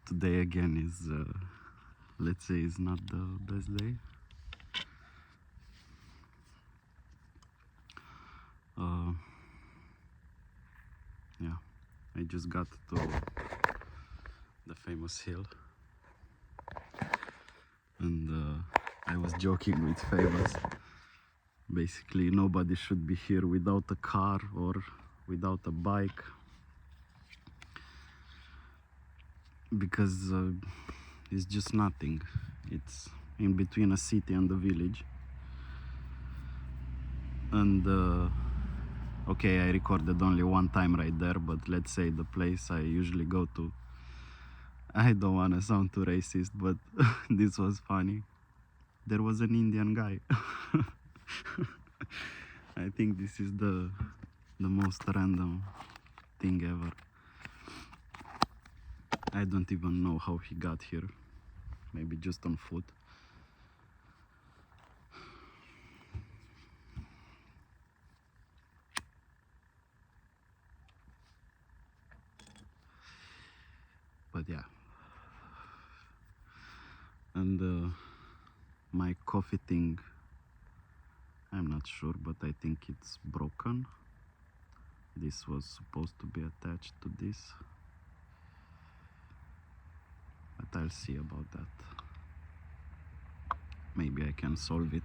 Today again is, let's say, is not the best day. Uh, yeah, I just got to the famous hill, and I was joking with Famous. Basically, nobody should be here without a car or without a bike, because it's just nothing. It's in between a city and a village. And okay, I recorded only one time right there, but let's say the place I usually go to. I don't want to sound too racist, but this was funny. There was an Indian guy. I think this is the most random thing ever. I don't even know how he got here. Maybe just on foot. But yeah. And my coffee thing, I'm not sure, but I think it's broken. This was supposed to be attached to this, but I'll see about that. Maybe I can solve it.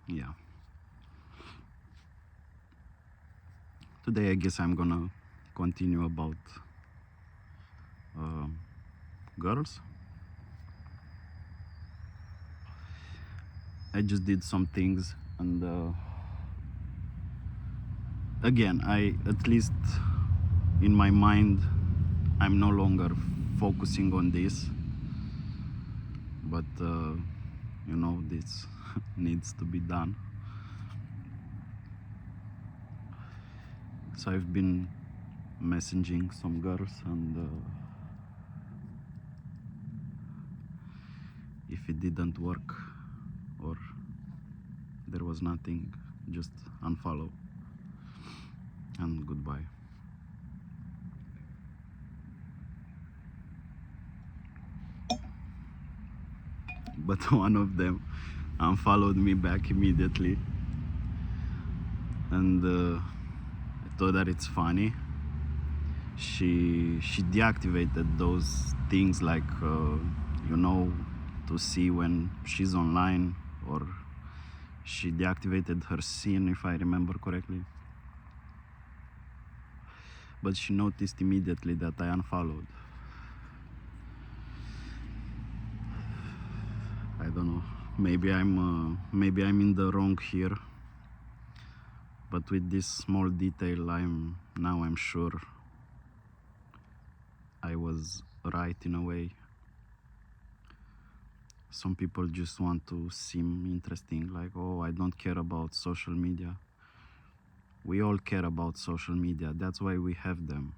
Yeah. Today I guess I'm gonna continue about girls. I just did some things, and again, I, at least in my mind, I'm no longer focusing on this, but you know, this needs to be done. So I've been messaging some girls, and if it didn't work or there was nothing, just unfollow and goodbye. But one of them unfollowed me back immediately, and I thought that it's funny. She deactivated those things, like you know, to see when she's online, or she deactivated her scene, if I remember correctly. But she noticed immediately that I unfollowed. I don't know. Maybe I'm in the wrong here. But with this small detail, I'm sure I was right in a way. Some people just want to seem interesting, like, oh, I don't care about social media. We all care about social media. That's why we have them.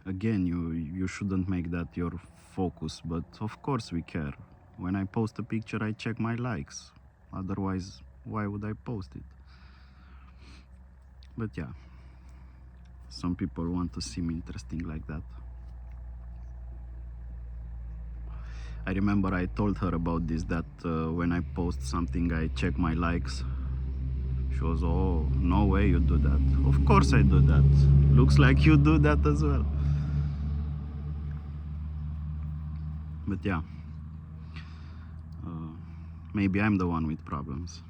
Again, you shouldn't make that your focus, but of course we care. When I post a picture, I check my likes. Otherwise, why would I post it? But yeah, some people want to seem interesting like that. I remember I told her about this, that when I post something, I check my likes. She was, oh, no way you do that. Of course I do that. Looks like you do that as well. But yeah, maybe I'm the one with problems.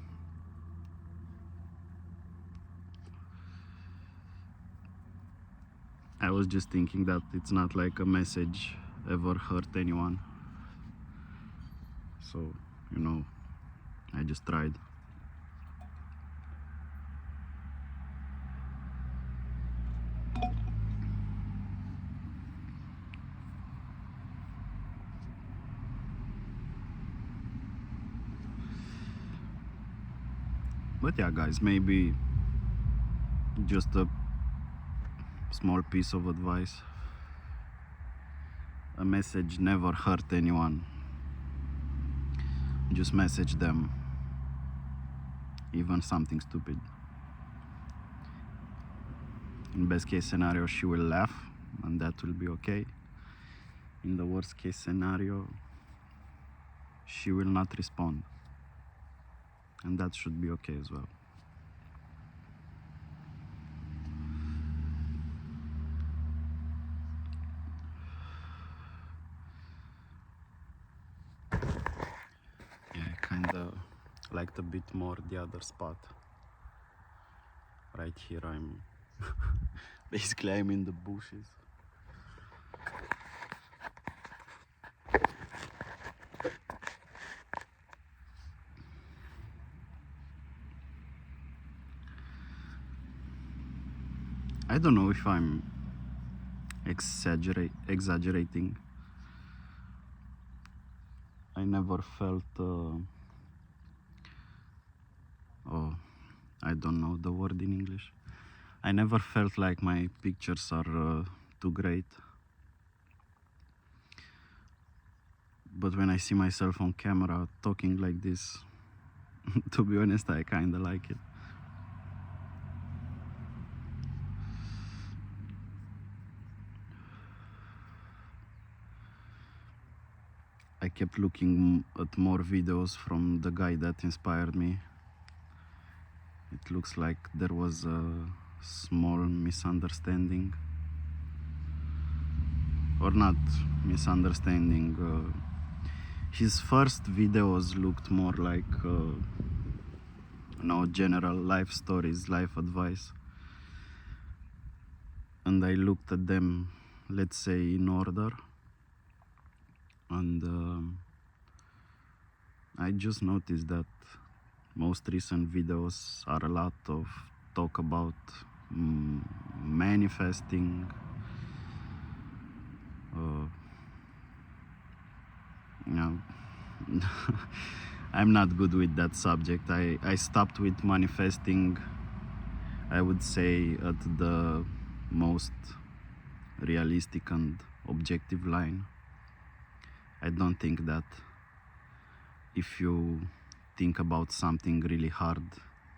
I was just thinking that it's not like a message ever hurt anyone. So, you know, I just tried. But yeah, guys, maybe just a small piece of advice. A message never hurt anyone. just message them, even something stupid. In best case scenario, she will laugh and that will be okay. In the worst case scenario, she will not respond, and that should be okay as well. Yeah, I kinda liked a bit more the other spot. Right here I'm basically I'm in the bushes. I don't know if I'm exaggerating. I never felt oh, I don't know the word in English. I never felt like my pictures are too great. But when I see myself on camera talking like this, to be honest, I kinda like it. I kept looking at more videos from the guy that inspired me. It looks like there was a small misunderstanding. Or not misunderstanding. His first videos looked more like general life stories, life advice. And I looked at them, let's say, in order. And I just noticed that most recent videos are a lot of talk about manifesting, I'm not good with that subject. I stopped with manifesting, I would say, at the most realistic and objective line. I don't think that if you think about something really hard,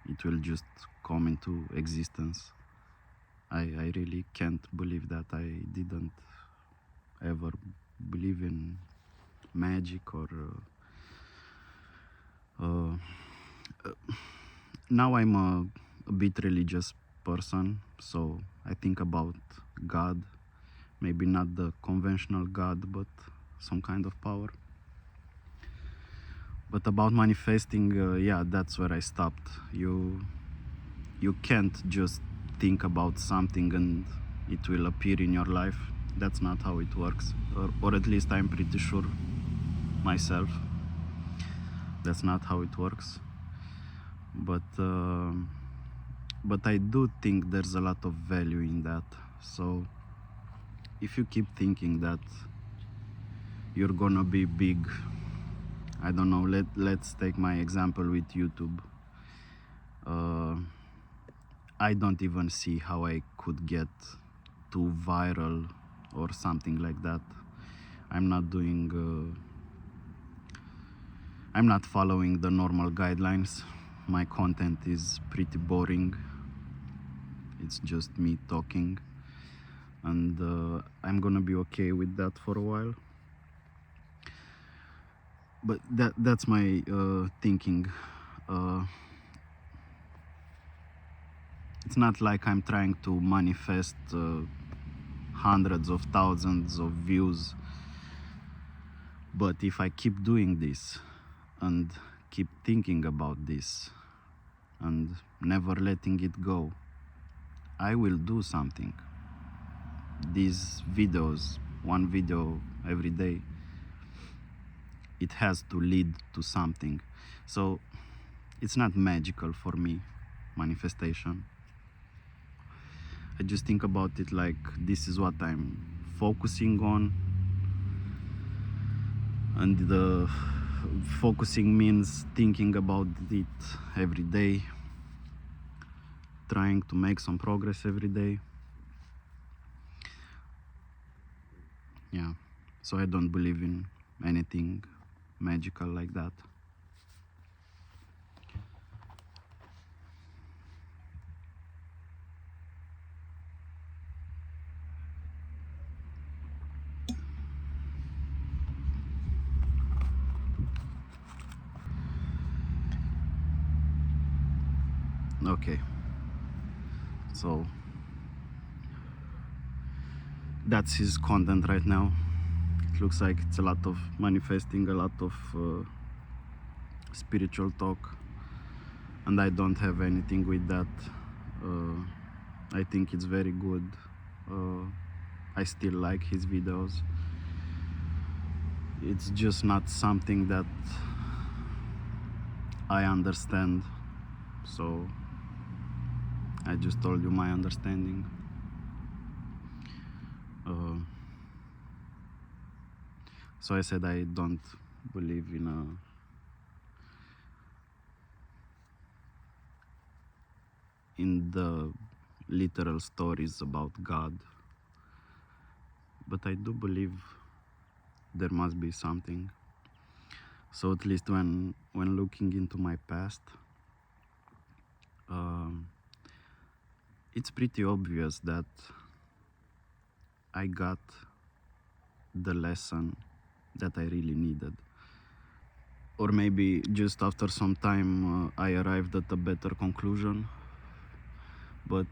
it will just come into existence. I really can't believe that. I didn't ever believe in magic or now I'm a bit religious person, so I think about God, maybe not the conventional God, but some kind of power. But about manifesting, yeah, that's where I stopped. You can't just think about something and it will appear in your life. That's not how it works, or at least I'm pretty sure myself that's not how it works. But I do think there's a lot of value in that. So if you keep thinking that you're gonna be big, I don't know, let's take my example with YouTube. I don't even see how I could get too viral or something like that. I'm not doing I'm not following the normal guidelines. My content is pretty boring. It's just me talking, and I'm gonna be okay with that for a while. But that's my thinking. It's not like I'm trying to manifest hundreds of thousands of views. But if I keep doing this and keep thinking about this and never letting it go, I will do something. These videos, one video every day, it has to lead to something. So it's not magical for me, manifestation. I just think about it like this is what I'm focusing on, and the focusing means thinking about it every day, trying to make some progress every day. Yeah, so I don't believe in anything magical like that. Okay, so that's his content right now. It looks like it's a lot of manifesting, a lot of spiritual talk, and I don't have anything with that. I think it's very good. I still like his videos. It's just not something that I understand, so I just told you my understanding. So I said I don't believe in the literal stories about God, but I do believe there must be something. So at least when looking into my past, it's pretty obvious that I got the lesson that I really needed. Or maybe just after some time I arrived at a better conclusion. But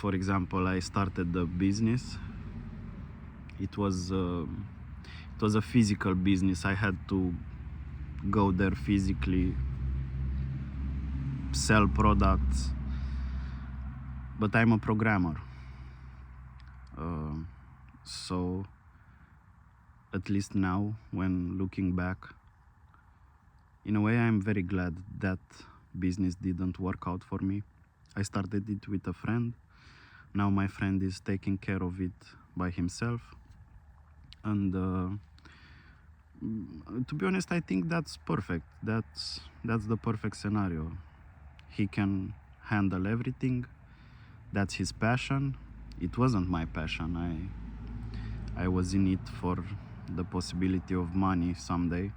for example, I started the business. It was a physical business. I had to go there physically, sell products. But I'm a programmer, so at least now, when looking back, in a way, I'm very glad that business didn't work out for me. I started it with a friend. Now my friend is taking care of it by himself, and to be honest, I think that's perfect. That's the perfect scenario. He can handle everything. That's his passion. It wasn't my passion. I was in it for the possibility of money someday.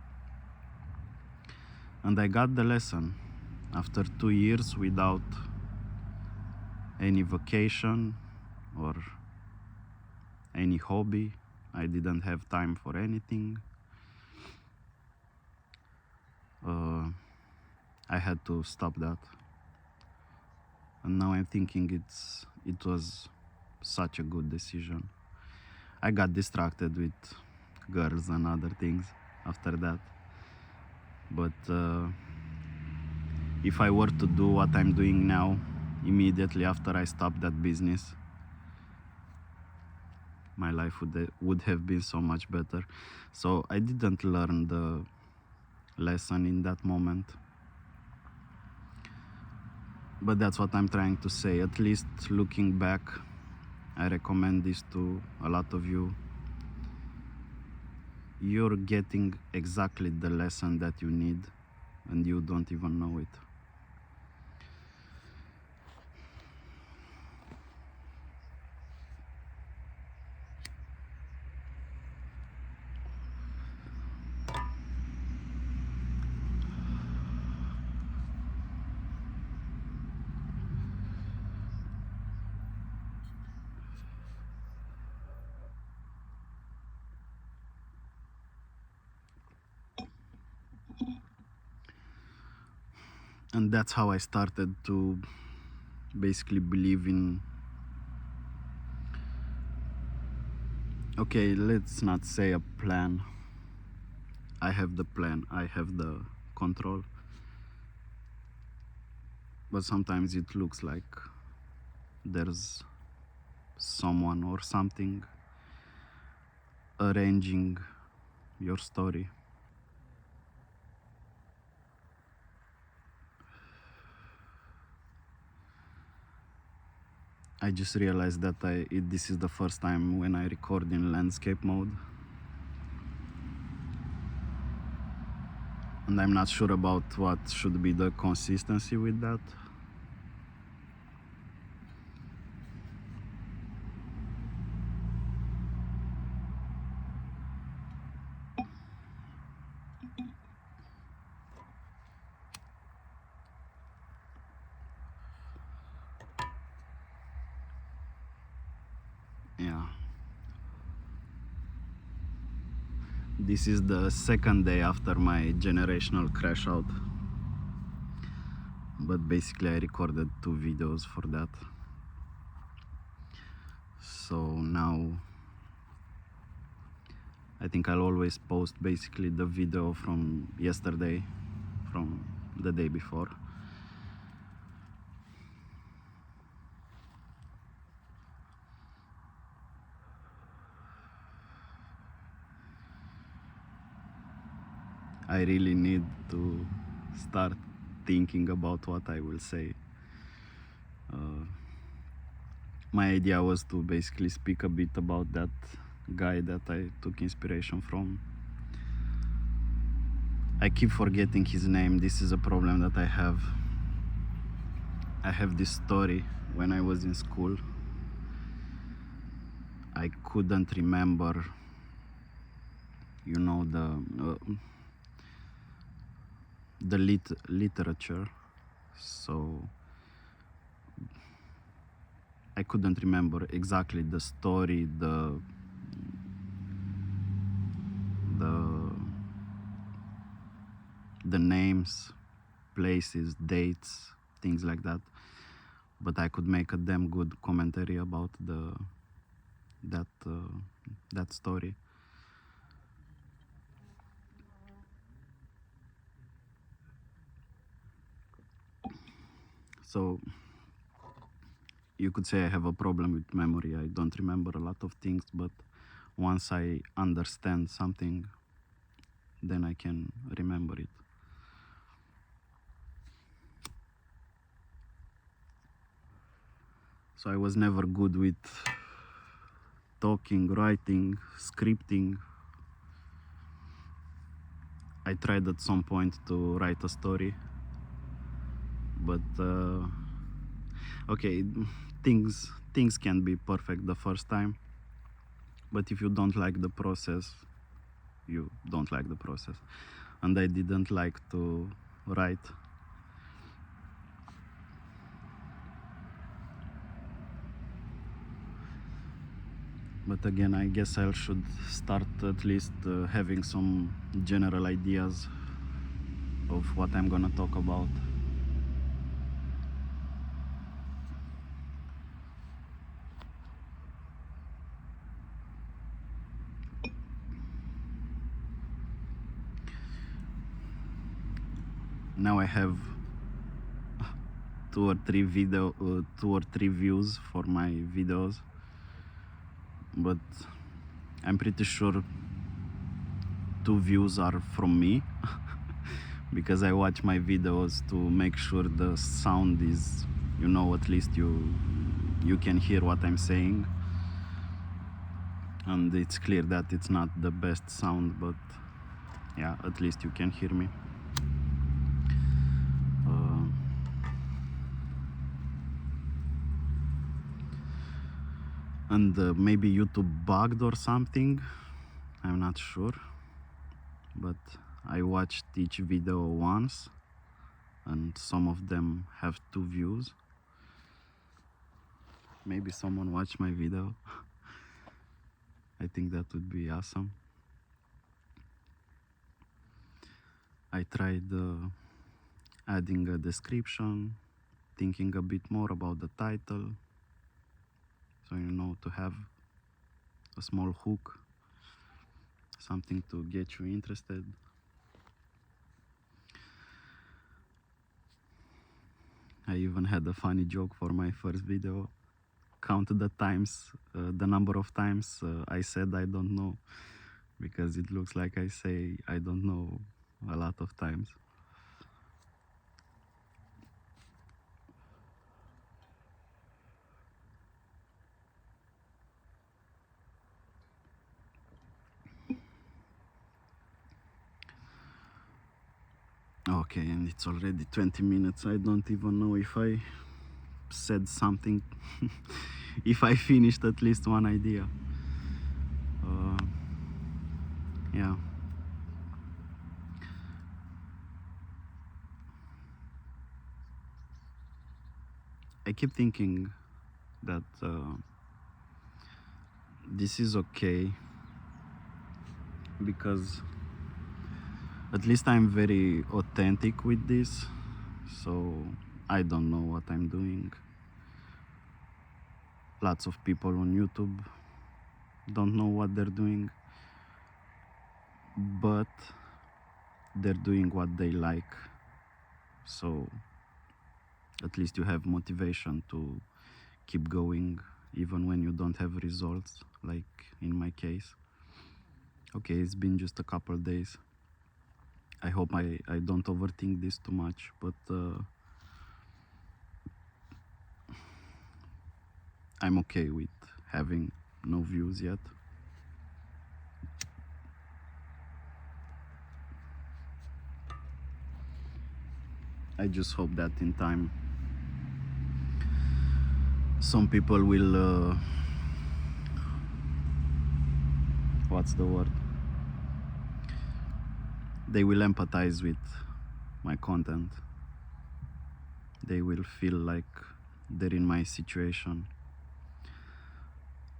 And I got the lesson after 2 years without any vacation or any hobby. I didn't have time for anything. I had to stop that. And now I'm thinking it was such a good decision. I got distracted with girls and other things after that. But if I were to do what I'm doing now, immediately after I stopped that business, my life would have been so much better. So I didn't learn the lesson in that moment. But that's what I'm trying to say. At least looking back, I recommend this to a lot of you. You're getting exactly the lesson that you need, and you don't even know it. And that's how I started to basically believe in, okay, let's not say a plan. I have the plan, I have the control. But sometimes it looks like there's someone or something arranging your story. I just realized that this is the first time when I record in landscape mode. And I'm not sure about what should be the consistency with that. Yeah. This is the second day after my generational crash out. but basically I recorded 2 videos for that. So now I think I'll always post basically the video from yesterday, from the day before. I really need to start thinking about what I will say. My idea was to basically speak a bit about that guy that I took inspiration from. I keep forgetting his name. This is a problem that I have. I have this story when I was in school. I couldn't remember, you know, the literature, so I couldn't remember exactly the story, the names, places, dates, things like that. But I could make a damn good commentary about that story. So you could say I have a problem with memory. I don't remember a lot of things, but once I understand something, then I can remember it. So I was never good with talking, writing, scripting. I tried at some point to write a story, but okay, things can be perfect the first time, but if you don't like the process, you don't like the process. And I didn't like to write. But again, I guess I should start at least having some general ideas of what I'm gonna talk about. Now I have 2 or 3 views for my videos, but I'm pretty sure 2 views are from me because I watch my videos to make sure the sound is, you know, at least you can hear what I'm saying, and it's clear that it's not the best sound, but yeah, at least you can hear me. And maybe YouTube bugged or something, I'm not sure, but I watched each video once and some of them have 2 views. Maybe someone watched my video. I think that would be awesome. I tried adding a description, thinking a bit more about the title, so you know, to have a small hook, something to get you interested. I even had a funny joke for my first video. Count the times, the number of times I said I don't know, because it looks like I say I don't know a lot of times. Okay, and it's already 20 minutes. I don't even know if I said something, if I finished at least one idea. Yeah. I keep thinking that this is okay, because at least I'm very authentic with this. So I don't know what I'm doing. Lots of people on YouTube don't know what they're doing, but they're doing what they like. So at least you have motivation to keep going even when you don't have results, like in my case. Okay, it's been just a couple days. I hope I don't overthink this too much, but I'm okay with having no views yet. I just hope that in time some people will what's the word, they will empathize with my content. They will feel like they're in my situation,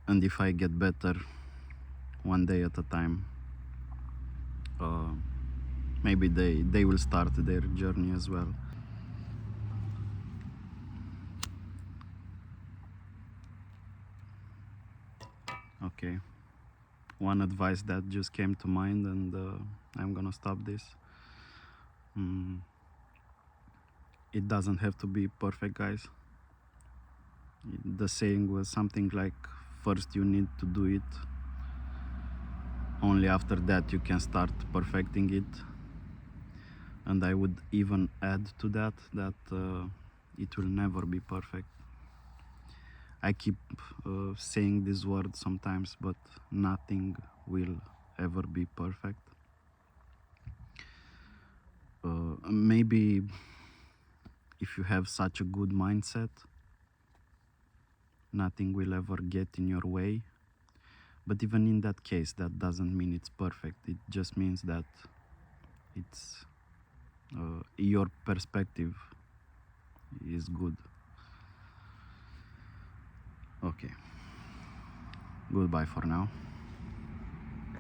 and if I get better one day at a time, maybe they will start their journey as well. Okay, one advice that just came to mind, and I'm gonna stop this. It doesn't have to be perfect, guys. The saying was something like, first you need to do it, only after that you can start perfecting it. And I would even add to that it will never be perfect. I keep saying this word sometimes, but nothing will ever be perfect. Maybe if you have such a good mindset, nothing will ever get in your way. But even in that case, that doesn't mean it's perfect. It just means that it's your perspective is good. Okay, goodbye for now.